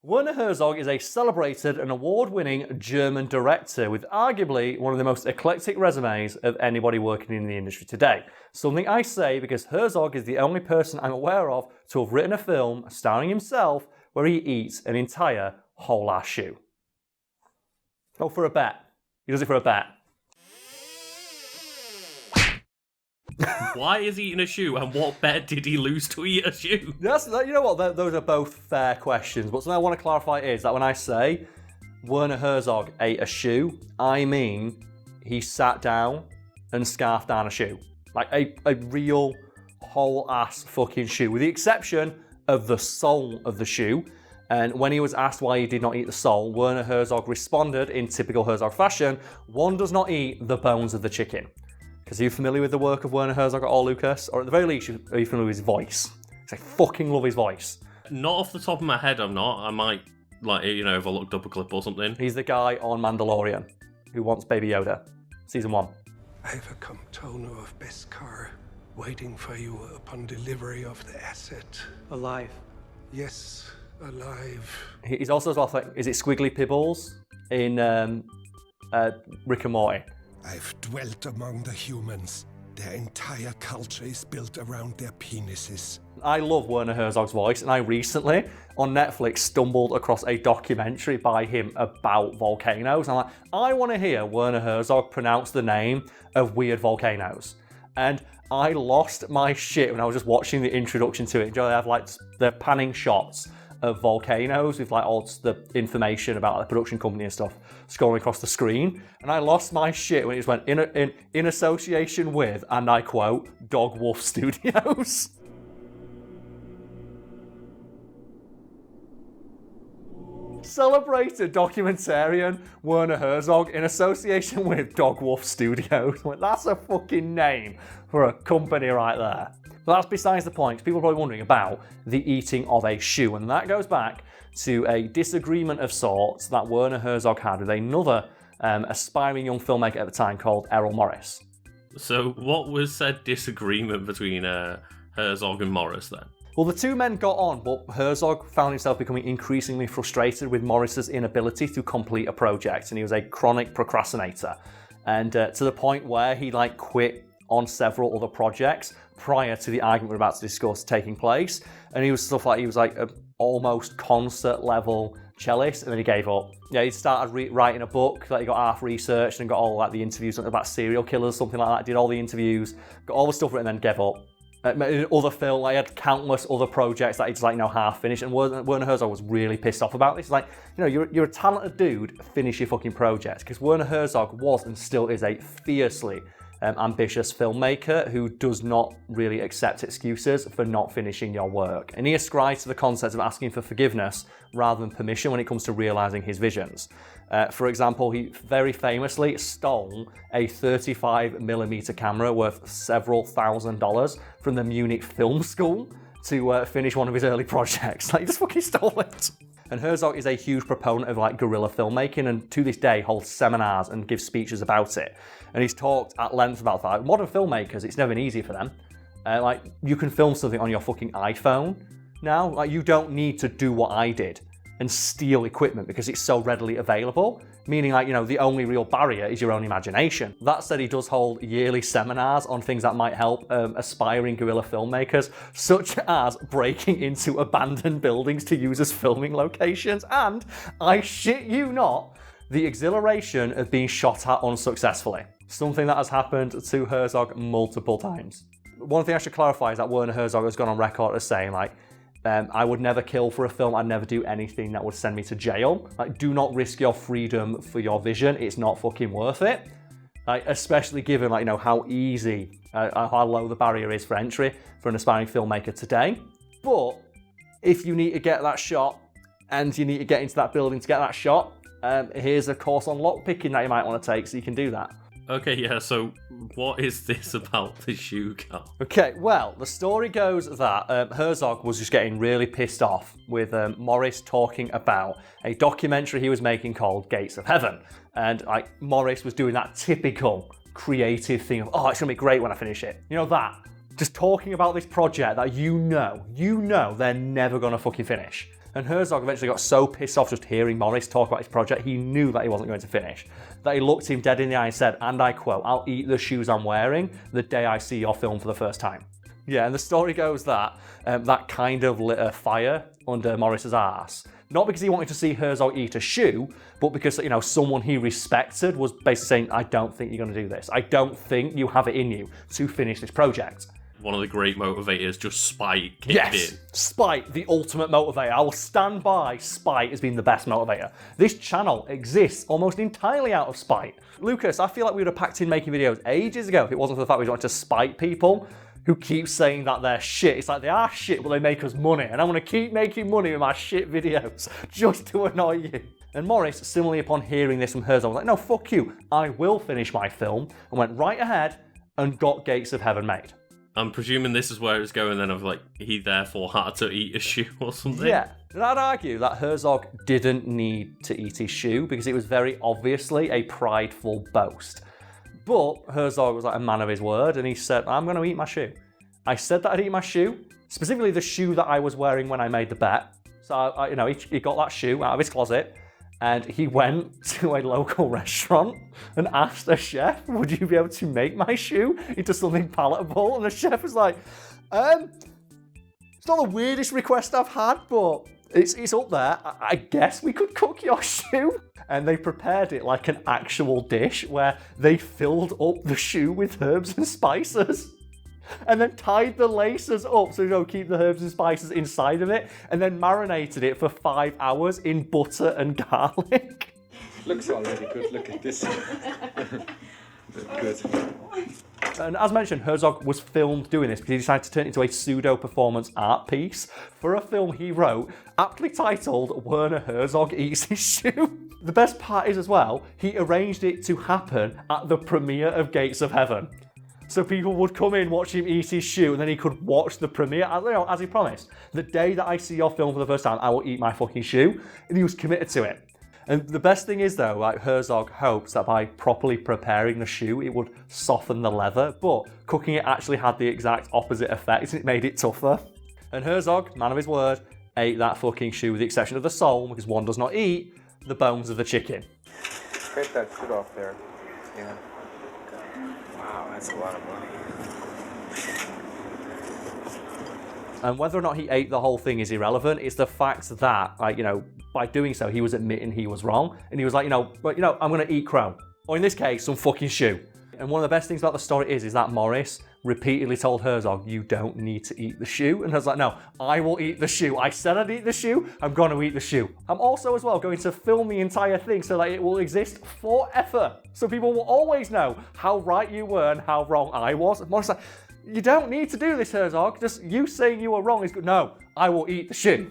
Werner Herzog is a celebrated and award-winning German director with arguably one of the most eclectic resumes of anybody working in the industry today. Something I say because Herzog is the only person I'm aware of to have written a film starring himself where he eats an entire whole-ass shoe. Oh, for a bet. He does it for a bet. Why is he eating a shoe, and what bet did he lose to eat a shoe? You know what, those are both fair questions, but something I want to clarify is that when I say Werner Herzog ate a shoe, I mean he sat down and scarfed down a shoe. Like a real whole-ass fucking shoe, with the exception of the sole of the shoe. And when he was asked why he did not eat the sole, Werner Herzog responded in typical Herzog fashion, one does not eat the bones of the chicken. Because are you familiar with the work of Werner Herzog at all, Lucas? Or at the very least, are you familiar with his voice? Because I fucking love his voice. Not off the top of my head, I'm not. I might, if I looked up a clip or something. He's the guy on Mandalorian who wants Baby Yoda. Season 1. I have a container of best car waiting for you upon delivery of the asset. Alive. Yes, alive. He's also, as well, is it Squiggly Pibbles in Rick and Morty? I've dwelt among the humans. Their entire culture is built around their penises. I love Werner Herzog's voice, and I recently, on Netflix, stumbled across a documentary by him about volcanoes. And I'm like, I want to hear Werner Herzog pronounce the name of weird volcanoes. And I lost my shit when I was just watching the introduction to it. They have they're panning shots of volcanoes with all the information about the production company and stuff scrolling across the screen, and I lost my shit when it just went in association with, and I quote, Dog Wolf Studios. Celebrated documentarian Werner Herzog in association with Dog Wolf Studios. That's a fucking name for a company right there. But that's besides the point. People are probably wondering about the eating of a shoe, and that goes back to a disagreement of sorts that Werner Herzog had with another aspiring young filmmaker at the time called Errol Morris. So what was said disagreement between Herzog and Morris then? Well, the two men got on, but Herzog found himself becoming increasingly frustrated with Morris's inability to complete a project, and he was a chronic procrastinator. And to the point where he quit on several other projects prior to the argument we're about to discuss taking place. And he was an almost concert level cellist, and then he gave up. Yeah, he started writing a book that he got half researched and got all the interviews about serial killers, something like that. Did all the interviews, got all the stuff written, and then gave up. Other film, he had countless other projects that he just half finished, and Werner Herzog was really pissed off about this. You're a talented dude, finish your fucking projects. Because Werner Herzog was and still is a fiercely ambitious filmmaker who does not really accept excuses for not finishing your work. And he ascribes to the concept of asking for forgiveness rather than permission when it comes to realizing his visions. For example, he very famously stole a 35mm camera worth several $1,000s from the Munich Film School to finish one of his early projects. He just fucking stole it. And Herzog is a huge proponent of guerrilla filmmaking, and to this day holds seminars and gives speeches about it. And he's talked at length about that. Modern filmmakers, it's never been easy for them. You can film something on your fucking iPhone now. You don't need to do what I did and steal equipment because it's so readily available. Meaning, the only real barrier is your own imagination. That said, he does hold yearly seminars on things that might help aspiring guerrilla filmmakers, such as breaking into abandoned buildings to use as filming locations, and, I shit you not, the exhilaration of being shot at unsuccessfully. Something that has happened to Herzog multiple times. One thing I should clarify is that Werner Herzog has gone on record as saying, I would never kill for a film. I'd never do anything that would send me to jail. Do not risk your freedom for your vision. It's not fucking worth it. Especially given, how easy, how low the barrier is for entry for an aspiring filmmaker today. But if you need to get that shot and you need to get into that building to get that shot, here's a course on lockpicking that you might want to take so you can do that. Okay, yeah, so what is this about the shoe, Karl? Okay, well, the story goes that Herzog was just getting really pissed off with Morris talking about a documentary he was making called Gates of Heaven. And Morris was doing that typical creative thing of, it's going to be great when I finish it. Just talking about this project that you know they're never going to fucking finish. And Herzog eventually got so pissed off just hearing Morris talk about his project, he knew that he wasn't going to finish, that he looked him dead in the eye and said, and I quote, "I'll eat the shoes I'm wearing the day I see your film for the first time." Yeah, and the story goes that that kind of lit a fire under Morris's arse. Not because he wanted to see Herzog eat a shoe, but because, you know, someone he respected was basically saying, I don't think you're going to do this. I don't think you have it in you to finish this project. One of the great motivators, just spite kicked in. Spite, the ultimate motivator. I will stand by spite as being the best motivator. This channel exists almost entirely out of spite. Lucas, I feel like we would have packed in making videos ages ago if it wasn't for the fact we wanted to spite people who keep saying that they're shit. It's like, they are shit, but they make us money. And I want to keep making money with my shit videos just to annoy you. And Morris, similarly upon hearing this from Herzog, was like, no, fuck you. I will finish my film. And went right ahead and got Gates of Heaven made. I'm presuming this is where it's going then, of like, he therefore had to eat a shoe or something. Yeah. And I'd argue that Herzog didn't need to eat his shoe because it was very obviously a prideful boast. But Herzog was like a man of his word, and he said, I'm going to eat my shoe. I said that I'd eat my shoe, specifically the shoe that I was wearing when I made the bet. So, he got that shoe out of his closet, and he went to a local restaurant and asked a chef, would you be able to make my shoe into something palatable? And the chef was like, it's not the weirdest request I've had, but it's up there. I guess we could cook your shoe. And they prepared it like an actual dish where they filled up the shoe with herbs and spices and then tied the laces up so you don't keep the herbs and spices inside of it, and then marinated it for 5 hours in butter and garlic. Looks already good. Look at this. Good. And as mentioned, Herzog was filmed doing this because he decided to turn it into a pseudo-performance art piece for a film he wrote, aptly titled Werner Herzog Eats His Shoe. The best part is as well, he arranged it to happen at the premiere of Gates of Heaven. So people would come in, watch him eat his shoe, and then he could watch the premiere, as he promised. The day that I see your film for the first time, I will eat my fucking shoe. And he was committed to it. And the best thing is though, like, Herzog hopes that by properly preparing the shoe, it would soften the leather, but cooking it actually had the exact opposite effect, and it made it tougher. And Herzog, man of his word, ate that fucking shoe with the exception of the sole, because one does not eat the bones of the chicken. Scrape that shit off there. Yeah. Wow, that's a lot of money. And whether or not he ate the whole thing is irrelevant. It's the fact that, by doing so, he was admitting he was wrong. And he was like, I'm going to eat crow. Or in this case, some fucking shoe. And one of the best things about the story is that Morris repeatedly told Herzog, you don't need to eat the shoe. And I was like, no, I will eat the shoe. I said I'd eat the shoe. I'm going to eat the shoe. I'm also as well going to film the entire thing so that it will exist forever. So people will always know how right you were and how wrong I was. And Morris was like, you don't need to do this, Herzog. Just you saying you were wrong is good. No, I will eat the shoe.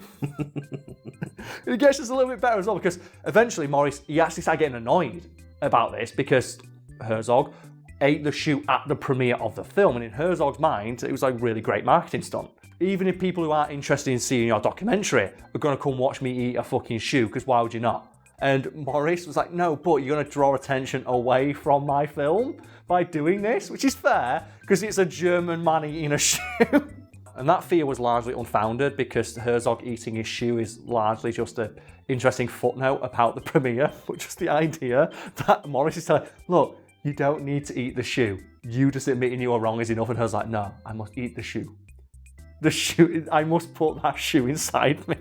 It gets just a little bit better as well, because eventually Morris, he actually started getting annoyed about this because Herzog ate the shoe at the premiere of the film. And in Herzog's mind, it was like a really great marketing stunt. Even if people who aren't interested in seeing your documentary are going to come watch me eat a fucking shoe, because why would you not? And Morris was like, no, but you're going to draw attention away from my film by doing this, which is fair, because it's a German man eating a shoe. And that fear was largely unfounded, because Herzog eating his shoe is largely just an interesting footnote about the premiere, but just the idea that Morris is telling, look, you don't need to eat the shoe. You just admitting you were wrong is enough. And Herzog's like, no, I must eat the shoe. The shoe, I must put that shoe inside me.